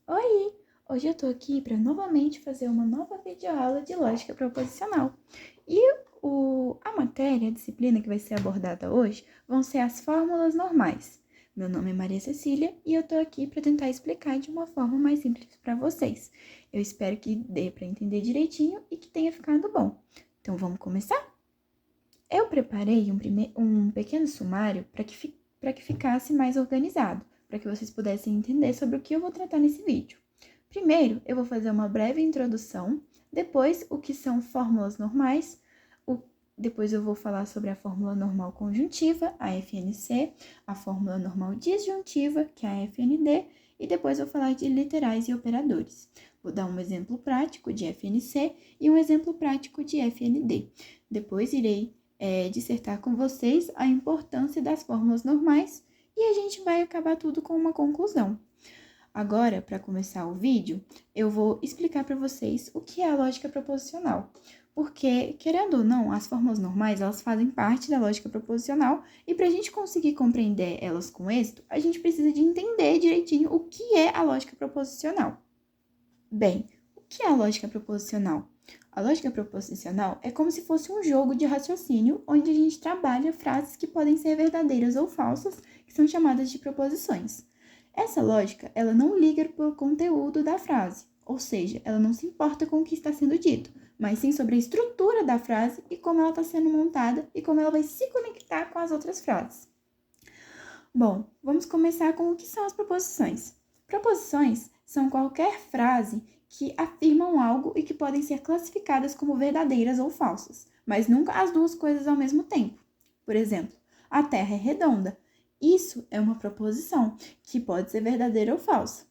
Oi! Hoje eu tô aqui para novamente fazer uma nova videoaula de lógica proposicional. E a matéria, a disciplina que vai ser abordada hoje, vão ser as fórmulas normais. Meu nome é Maria Cecília e eu tô aqui para tentar explicar de uma forma mais simples para vocês. Eu espero que dê para entender direitinho e que tenha ficado bom. Então vamos começar? Eu preparei um pequeno sumário para que ficasse mais organizado, para que vocês pudessem entender sobre o que eu vou tratar nesse vídeo. Primeiro, eu vou fazer uma breve introdução, depois o que são fórmulas normais, depois eu vou falar sobre a fórmula normal conjuntiva, a FNC, a fórmula normal disjuntiva, que é a FND, e depois eu vou falar de literais e operadores. Vou dar um exemplo prático de FNC e um exemplo prático de FND. Depois irei dissertar com vocês a importância das fórmulas normais e a gente vai acabar tudo com uma conclusão. Agora, para começar o vídeo, eu vou explicar para vocês o que é a lógica proposicional. Porque, querendo ou não, as fórmulas normais, elas fazem parte da lógica proposicional e para a gente conseguir compreender elas com êxito, a gente precisa de entender direitinho o que é a lógica proposicional. Bem, o que é a lógica proposicional? A lógica proposicional é como se fosse um jogo de raciocínio onde a gente trabalha frases que podem ser verdadeiras ou falsas, que são chamadas de proposições. Essa lógica, ela não liga para o conteúdo da frase, ou seja, ela não se importa com o que está sendo dito, mas sim sobre a estrutura da frase e como ela está sendo montada e como ela vai se conectar com as outras frases. Bom, vamos começar com o que são as proposições. Proposições são qualquer frase que afirmam algo e que podem ser classificadas como verdadeiras ou falsas, mas nunca as duas coisas ao mesmo tempo. Por exemplo, a Terra é redonda. Isso é uma proposição que pode ser verdadeira ou falsa.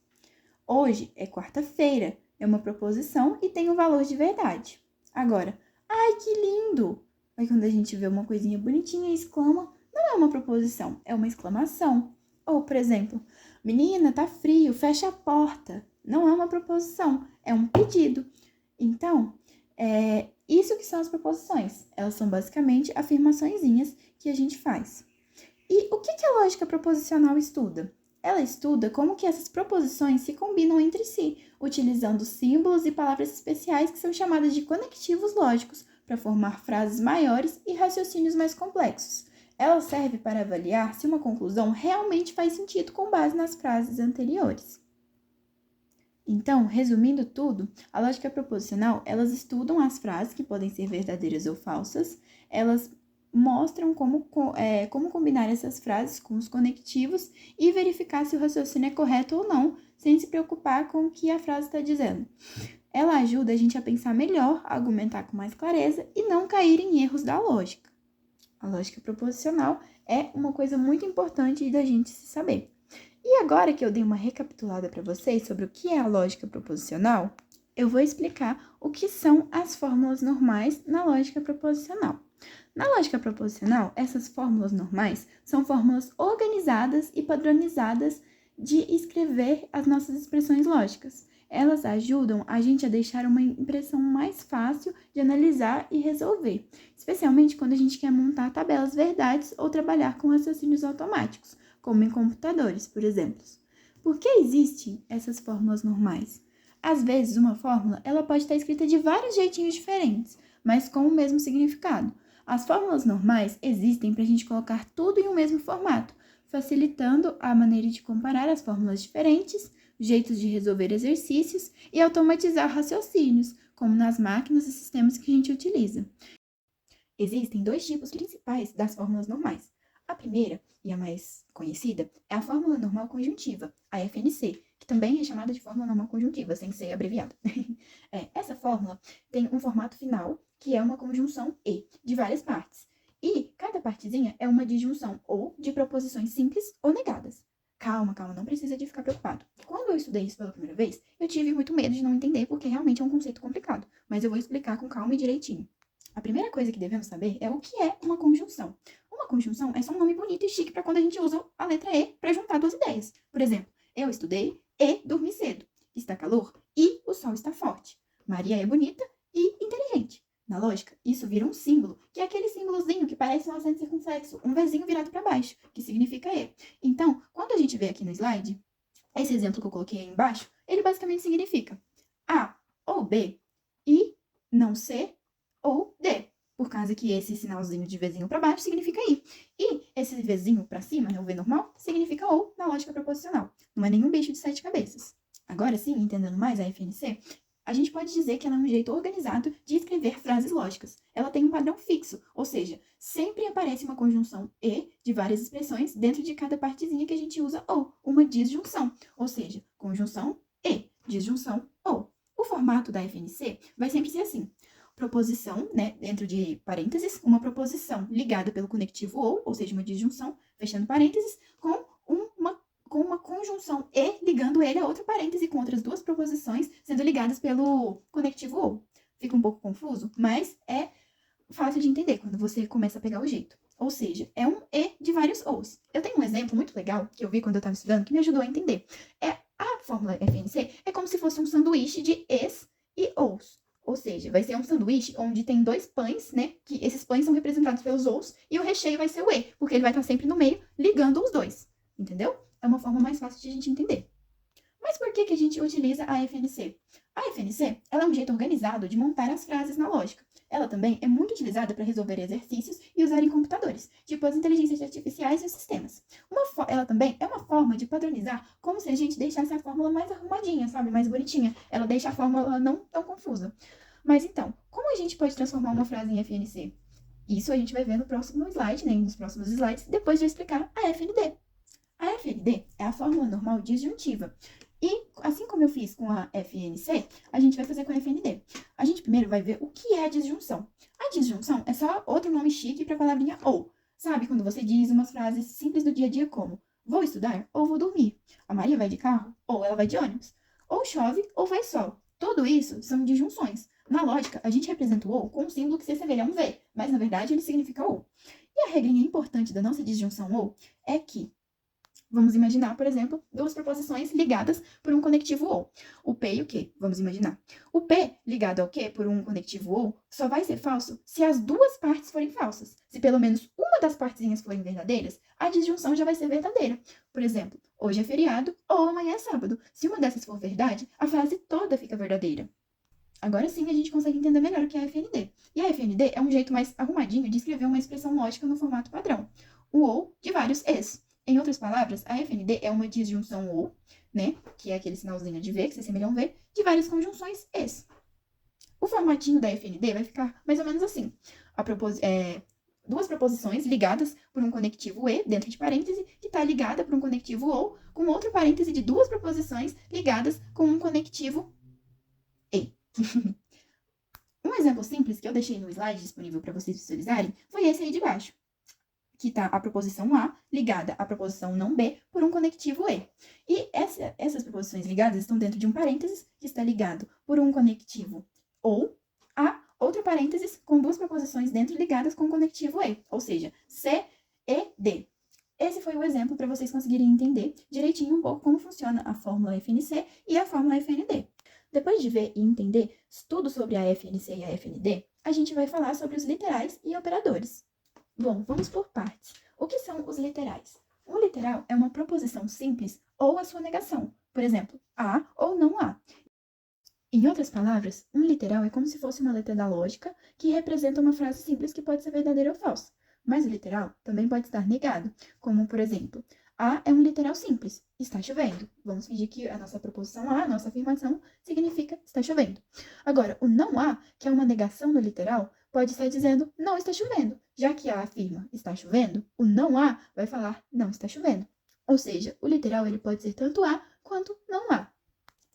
Hoje é quarta-feira. É uma proposição e tem um valor de verdade. Agora, ai que lindo! Aí quando a gente vê uma coisinha bonitinha e exclama, não é uma proposição, é uma exclamação. Ou, por exemplo, menina, tá frio, fecha a porta. Não é uma proposição, é um pedido. Então, isso que são as proposições. Elas são basicamente afirmaçõezinhas que a gente faz. E o que a lógica proposicional estuda? Ela estuda como que essas proposições se combinam entre si, utilizando símbolos e palavras especiais que são chamadas de conectivos lógicos para formar frases maiores e raciocínios mais complexos. Ela serve para avaliar se uma conclusão realmente faz sentido com base nas frases anteriores. Então, resumindo tudo, a lógica proposicional, elas estudam as frases que podem ser verdadeiras ou falsas, elas mostram como combinar essas frases com os conectivos e verificar se o raciocínio é correto ou não, sem se preocupar com o que a frase está dizendo. Ela ajuda a gente a pensar melhor, a argumentar com mais clareza e não cair em erros da lógica. A lógica proposicional é uma coisa muito importante da gente se saber. E agora que eu dei uma recapitulada para vocês sobre o que é a lógica proposicional, eu vou explicar o que são as fórmulas normais na lógica proposicional. Na lógica proposicional, essas fórmulas normais são fórmulas organizadas e padronizadas de escrever as nossas expressões lógicas. Elas ajudam a gente a deixar uma impressão mais fácil de analisar e resolver, especialmente quando a gente quer montar tabelas verdades ou trabalhar com raciocínios automáticos, como em computadores, por exemplo. Por que existem essas fórmulas normais? Às vezes, uma fórmula ela pode estar escrita de vários jeitinhos diferentes, mas com o mesmo significado. As fórmulas normais existem para a gente colocar tudo em um mesmo formato, facilitando a maneira de comparar as fórmulas diferentes, jeitos de resolver exercícios e automatizar raciocínios, como nas máquinas e sistemas que a gente utiliza. Existem dois tipos principais das fórmulas normais. A primeira, e a mais conhecida, é a fórmula normal conjuntiva, a FNC, que também é chamada de fórmula normal conjuntiva, sem ser abreviada. Essa fórmula tem um formato final, que é uma conjunção E, de várias partes. E cada partezinha é uma disjunção ou de proposições simples ou negadas. Calma, não precisa de ficar preocupado. Quando eu estudei isso pela primeira vez, eu tive muito medo de não entender, porque realmente é um conceito complicado. Mas eu vou explicar com calma e direitinho. A primeira coisa que devemos saber é o que é uma conjunção. Uma conjunção é só um nome bonito e chique para quando a gente usa a letra E para juntar duas ideias. Por exemplo, eu estudei e dormi cedo. Está calor e o sol está forte. Maria é bonita e inteligente. Na lógica, isso vira um símbolo, que é aquele símbolozinho que parece um acento circunflexo, um Vzinho virado para baixo, que significa E. Então, quando a gente vê aqui no slide, Esse exemplo que eu coloquei aí embaixo, ele basicamente significa A ou B e não C ou D. Por causa que esse sinalzinho de Vzinho para baixo significa I. E esse Vzinho para cima, né, o V normal, significa OU na lógica proposicional. Não é nenhum bicho de 7 cabeças. Agora sim, entendendo mais a FNC, a gente pode dizer que ela é um jeito organizado de escrever frases lógicas. Ela tem um padrão fixo, ou seja, sempre aparece uma conjunção E de várias expressões dentro de cada partezinha que a gente usa OU, uma disjunção, ou seja, conjunção E, disjunção OU. O formato da FNC vai sempre ser assim: proposição, né, dentro de parênteses, uma proposição ligada pelo conectivo ou seja, uma disjunção, fechando parênteses, com uma conjunção e ligando ele a outra parêntese com outras duas proposições sendo ligadas pelo conectivo ou. Fica um pouco confuso, mas é fácil de entender quando você começa a pegar o jeito. Ou seja, é um e de vários ous. Eu tenho um exemplo muito legal que eu vi quando eu estava estudando que me ajudou a entender. A fórmula FNC é como se fosse um sanduíche de es e ous. Ou seja, vai ser um sanduíche onde tem dois pães, né? Que esses pães são representados pelos ous e o recheio vai ser o e, porque ele vai estar sempre no meio ligando os dois. Entendeu? É uma forma mais fácil de a gente entender. Mas por que a gente utiliza a FNC? A FNC ela é um jeito organizado de montar as frases na lógica. Ela também é muito utilizada para resolver exercícios e usar em computadores, tipo as inteligências artificiais e os sistemas. Ela também é uma forma de padronizar, como se a gente deixasse a fórmula mais arrumadinha, sabe? Mais bonitinha. Ela deixa a fórmula não tão confusa. Mas então, como a gente pode transformar uma frase em FNC? Isso a gente vai ver no próximo slide, né? Nos próximos slides, depois de eu explicar a FND. A FND é a fórmula normal disjuntiva. E assim como eu fiz com a FNC, a gente vai fazer com a FND. A gente primeiro vai ver o que é a disjunção. A disjunção é só outro nome chique para a palavrinha ou. Sabe quando você diz umas frases simples do dia a dia como vou estudar ou vou dormir. A Maria vai de carro ou ela vai de ônibus. Ou chove ou vai sol. Tudo isso são disjunções. Na lógica, a gente representa o ou com um símbolo que se assemelha a um V, mas na verdade ele significa ou. E a regrinha importante da nossa disjunção ou é que vamos imaginar, por exemplo, duas proposições ligadas por um conectivo ou. O P e o Q, vamos imaginar. O P ligado ao Q por um conectivo ou só vai ser falso se as duas partes forem falsas. Se pelo menos uma das partezinhas forem verdadeiras, a disjunção já vai ser verdadeira. Por exemplo, hoje é feriado ou amanhã é sábado. Se uma dessas for verdade, a frase toda fica verdadeira. Agora sim a gente consegue entender melhor o que é a FND. E a FND é um jeito mais arrumadinho de escrever uma expressão lógica no formato padrão. O ou de vários es. Em outras palavras, a FND é uma disjunção ou, né, que é aquele sinalzinho de V, que se assemelha a um V, de várias conjunções es. O formatinho da FND vai ficar mais ou menos assim. Duas proposições ligadas por um conectivo e, dentro de parêntese, que está ligada por um conectivo ou, com outro parêntese de duas proposições ligadas com um conectivo e. Um exemplo simples que eu deixei no slide disponível para vocês visualizarem foi esse aí de baixo, que está a proposição A ligada à proposição não B por um conectivo E. E essas proposições ligadas estão dentro de um parênteses que está ligado por um conectivo ou a outro parênteses com duas proposições dentro ligadas com o conectivo E, ou seja, C e D. Esse foi o exemplo para vocês conseguirem entender direitinho um pouco como funciona a fórmula FNC e a fórmula FND. Depois de ver e entender tudo sobre a FNC e a FND, a gente vai falar sobre os literais e operadores. Bom, vamos por partes. O que são os literais? Um literal é uma proposição simples ou a sua negação. Por exemplo, há ou não há. Em outras palavras, um literal é como se fosse uma letra da lógica que representa uma frase simples que pode ser verdadeira ou falsa. Mas o literal também pode estar negado, como, por exemplo, A é um literal simples, está chovendo. Vamos fingir que a nossa proposição A, a nossa afirmação, significa está chovendo. Agora, o não há, que é uma negação do literal, pode estar dizendo não está chovendo. Já que A afirma está chovendo, o não há vai falar não está chovendo. Ou seja, o literal ele pode ser tanto há quanto não há.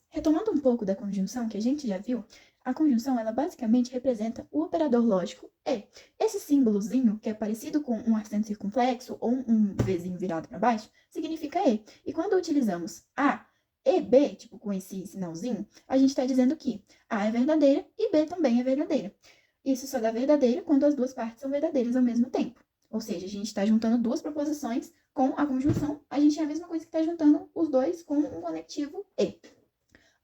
Retomando um pouco da conjunção que a gente já viu, a conjunção ela basicamente representa o operador lógico e. Esse símbolozinho, que é parecido com um acento circunflexo ou um Vzinho virado para baixo, significa e. E quando utilizamos A e B, tipo com esse sinalzinho, a gente está dizendo que A é verdadeira e B também é verdadeira. Isso só dá verdadeira quando as duas partes são verdadeiras ao mesmo tempo. Ou seja, a gente está juntando duas proposições com a conjunção, a gente é a mesma coisa que está juntando os dois com um conectivo e.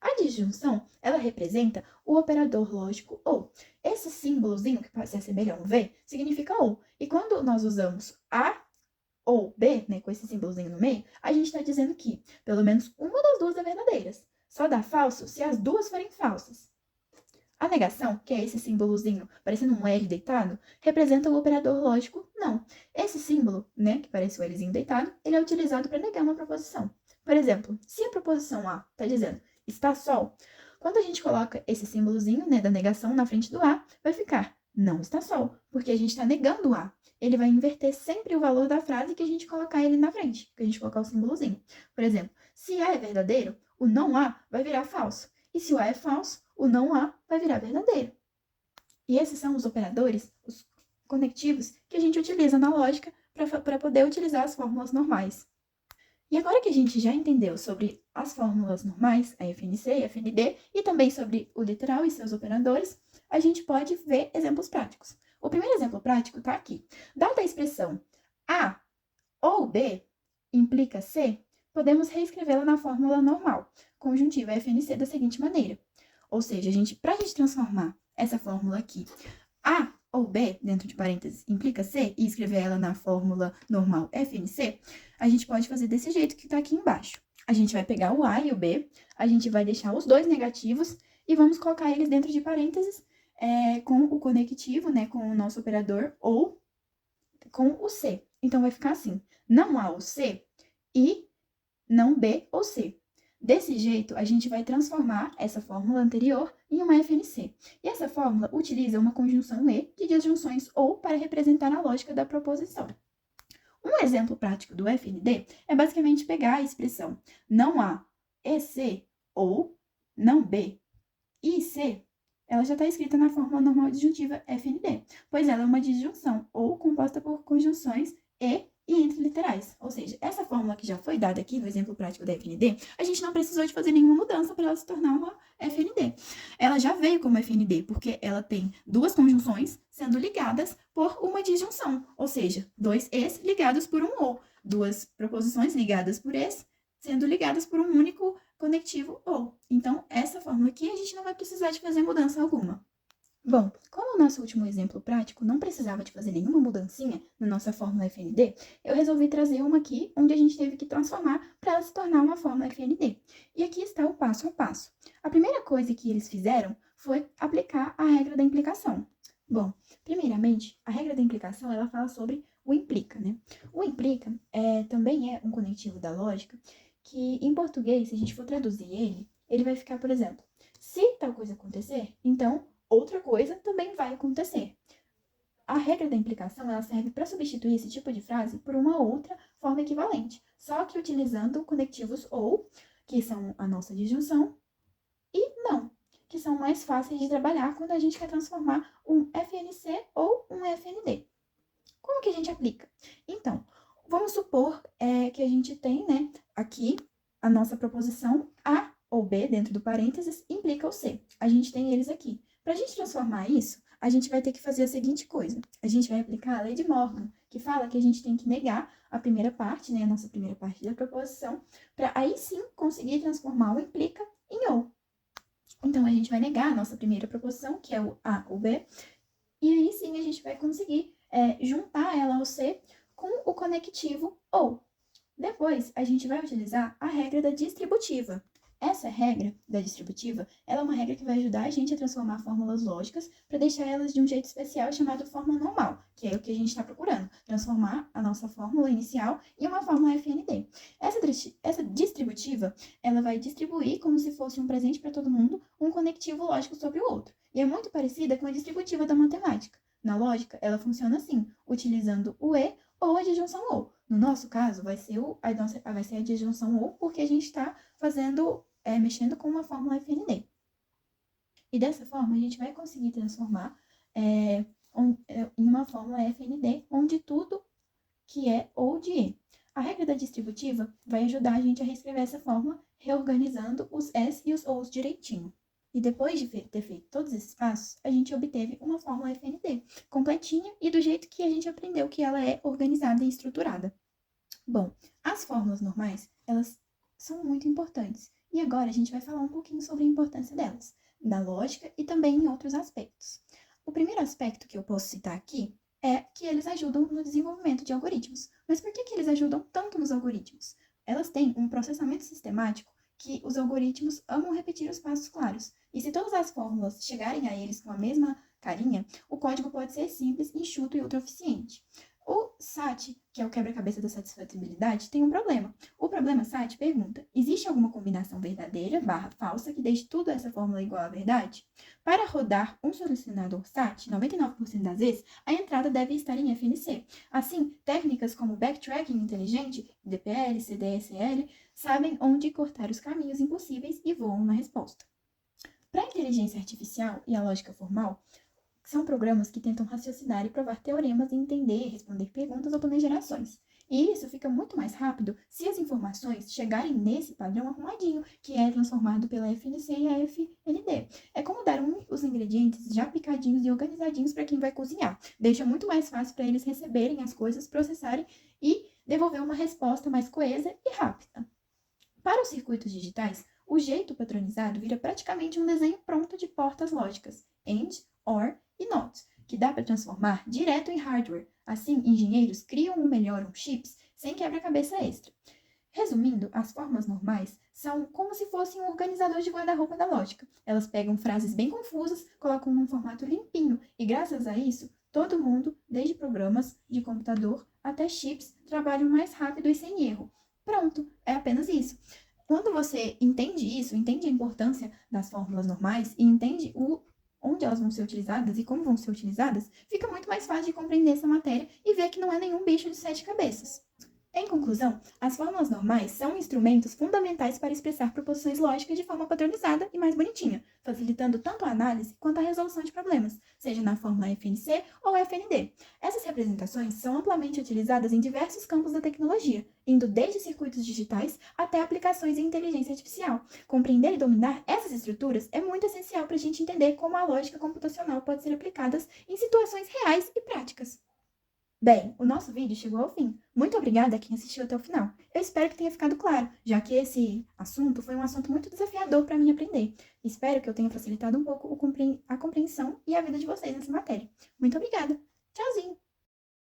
A disjunção, ela representa o operador lógico ou. Esse símbolozinho, que se assemelha a um V, significa ou. E quando nós usamos A ou B, né, com esse símbolozinho no meio, a gente está dizendo que pelo menos uma duas verdadeiras. Só dá falso se as duas forem falsas. A negação, que é esse símbolozinho parecendo um L deitado, representa o operador lógico não. Esse símbolo, né, que parece o Lzinho deitado, ele é utilizado para negar uma proposição. Por exemplo, se a proposição A está dizendo está sol, quando a gente coloca esse símbolozinho, né, da negação na frente do A, vai ficar não está sol, porque a gente está negando o A. Ele vai inverter sempre o valor da frase que a gente colocar ele na frente, que a gente colocar o símbolozinho. Por exemplo, se A é verdadeiro, o não A vai virar falso. E se o A é falso, o não A vai virar verdadeiro. E esses são os operadores, os conectivos, que a gente utiliza na lógica para poder utilizar as fórmulas normais. E agora que a gente já entendeu sobre as fórmulas normais, a FNC e a FND, e também sobre o literal e seus operadores, a gente pode ver exemplos práticos. O primeiro exemplo prático está aqui. Dada a expressão A ou B implica C, podemos reescrevê-la na fórmula normal, conjuntiva FNC, da seguinte maneira. Ou seja, para a gente transformar essa fórmula aqui, A ou B, dentro de parênteses, implica C, e escrever ela na fórmula normal FNC, a gente pode fazer desse jeito que está aqui embaixo. A gente vai pegar o A e o B, a gente vai deixar os dois negativos e vamos colocar eles dentro de parênteses com o conectivo, né, com o nosso operador, ou com o C. Então, vai ficar assim, não A ou C e não B ou C. Desse jeito, a gente vai transformar essa fórmula anterior em uma FNC. E essa fórmula utiliza uma conjunção E de disjunções OU para representar a lógica da proposição. Um exemplo prático do FND é basicamente pegar a expressão não A e C ou não B e C. Ela já está escrita na fórmula normal disjuntiva FND, pois ela é uma disjunção ou composta por conjunções e entre literais. Ou seja, essa fórmula que já foi dada aqui no exemplo prático da FND, a gente não precisou de fazer nenhuma mudança para ela se tornar uma FND. Ela já veio como FND, porque ela tem duas conjunções sendo ligadas por uma disjunção, ou seja, dois es ligados por um ou, duas proposições ligadas por es, sendo ligadas por um único conectivo ou. Então, essa fórmula aqui a gente não vai precisar de fazer mudança alguma. Bom, como o nosso último exemplo prático não precisava de fazer nenhuma mudancinha na nossa fórmula FND, eu resolvi trazer uma aqui onde a gente teve que transformar para ela se tornar uma fórmula FND. E aqui está o passo a passo. A primeira coisa que eles fizeram foi aplicar a regra da implicação. Bom, primeiramente, a regra da implicação ela fala sobre o implica, né? O implica também é um conectivo da lógica que, em português, se a gente for traduzir ele vai ficar, por exemplo, se tal coisa acontecer, então outra coisa também vai acontecer. A regra da implicação ela serve para substituir esse tipo de frase por uma outra forma equivalente, só que utilizando conectivos ou, que são a nossa disjunção, e não, que são mais fáceis de trabalhar quando a gente quer transformar um FNC ou um FND. Como que a gente aplica? Então, vamos supor que a gente tem, né, aqui a nossa proposição A ou B dentro do parênteses implica o C. A gente tem eles aqui. Para a gente transformar isso, a gente vai ter que fazer a seguinte coisa. A gente vai aplicar a lei de Morgan, que fala que a gente tem que negar a primeira parte, né, a nossa primeira parte da proposição, para aí sim conseguir transformar o implica em ou. Então, a gente vai negar a nossa primeira proposição, que é o A ou B, e aí sim a gente vai conseguir juntar ela ao C com o conectivo ou. Depois, a gente vai utilizar a regra da distributiva. Essa regra da distributiva, ela é uma regra que vai ajudar a gente a transformar fórmulas lógicas para deixar elas de um jeito especial chamado fórmula normal, que é o que a gente está procurando, transformar a nossa fórmula inicial em uma fórmula FND. Essa distributiva, ela vai distribuir como se fosse um presente para todo mundo, um conectivo lógico sobre o outro. E é muito parecida com a distributiva da matemática. Na lógica, ela funciona assim, utilizando o E ou a disjunção ou. No nosso caso, vai ser a disjunção ou, porque a gente está mexendo com uma fórmula FND. E dessa forma, a gente vai conseguir transformar em uma fórmula FND, onde tudo que é ou de E. A regra da distributiva vai ajudar a gente a reescrever essa fórmula, reorganizando os S e os Os direitinho. E depois de ter feito todos esses passos, a gente obteve uma fórmula FND, completinha e do jeito que a gente aprendeu que ela é organizada e estruturada. Bom, as fórmulas normais, elas são muito importantes. E agora a gente vai falar um pouquinho sobre a importância delas, na lógica e também em outros aspectos. O primeiro aspecto que eu posso citar aqui é que eles ajudam no desenvolvimento de algoritmos. Mas por que eles ajudam tanto nos algoritmos? Elas têm um processamento sistemático que os algoritmos amam repetir os passos claros. E se todas as fórmulas chegarem a eles com a mesma carinha, o código pode ser simples, enxuto e ultra eficiente. O SAT, que é o quebra-cabeça da satisfatibilidade, tem um problema. O problema SAT pergunta: existe alguma combinação verdadeira / falsa que deixe tudo essa fórmula igual à verdade? Para rodar um solucionador SAT, 99% das vezes, a entrada deve estar em FNC. Assim, técnicas como backtracking inteligente, DPL, CDSL, sabem onde cortar os caminhos impossíveis e voam na resposta. Para a inteligência artificial e a lógica formal, são programas que tentam raciocinar e provar teoremas e entender e responder perguntas ou planejar ações. E isso fica muito mais rápido se as informações chegarem nesse padrão arrumadinho, que é transformado pela FNC e a FND. É como dar os ingredientes já picadinhos e organizadinhos para quem vai cozinhar. Deixa muito mais fácil para eles receberem as coisas, processarem e devolver uma resposta mais coesa e rápida. Para os circuitos digitais, o jeito padronizado vira praticamente um desenho pronto de portas lógicas, AND, OR e NOT, que dá para transformar direto em hardware. Assim, engenheiros criam ou melhoram chips sem quebra-cabeça extra. Resumindo, as formas normais são como se fossem um organizador de guarda-roupa da lógica. Elas pegam frases bem confusas, colocam num formato limpinho e, graças a isso, todo mundo, desde programas de computador até chips, trabalham mais rápido e sem erro. Pronto, é apenas isso. Quando você entende isso, entende a importância das fórmulas normais e entende onde elas vão ser utilizadas e como vão ser utilizadas, fica muito mais fácil de compreender essa matéria e ver que não é nenhum bicho de 7 cabeças. Em conclusão, as fórmulas normais são instrumentos fundamentais para expressar proposições lógicas de forma padronizada e mais bonitinha, facilitando tanto a análise quanto a resolução de problemas, seja na fórmula FNC ou FND. Essas representações são amplamente utilizadas em diversos campos da tecnologia, indo desde circuitos digitais até aplicações em inteligência artificial. Compreender e dominar essas estruturas é muito essencial para a gente entender como a lógica computacional pode ser aplicada em situações reais e práticas. Bem, o nosso vídeo chegou ao fim. Muito obrigada a quem assistiu até o final. Eu espero que tenha ficado claro, já que esse assunto foi um assunto muito desafiador para mim aprender. Espero que eu tenha facilitado um pouco a compreensão e a vida de vocês nessa matéria. Muito obrigada. Tchauzinho!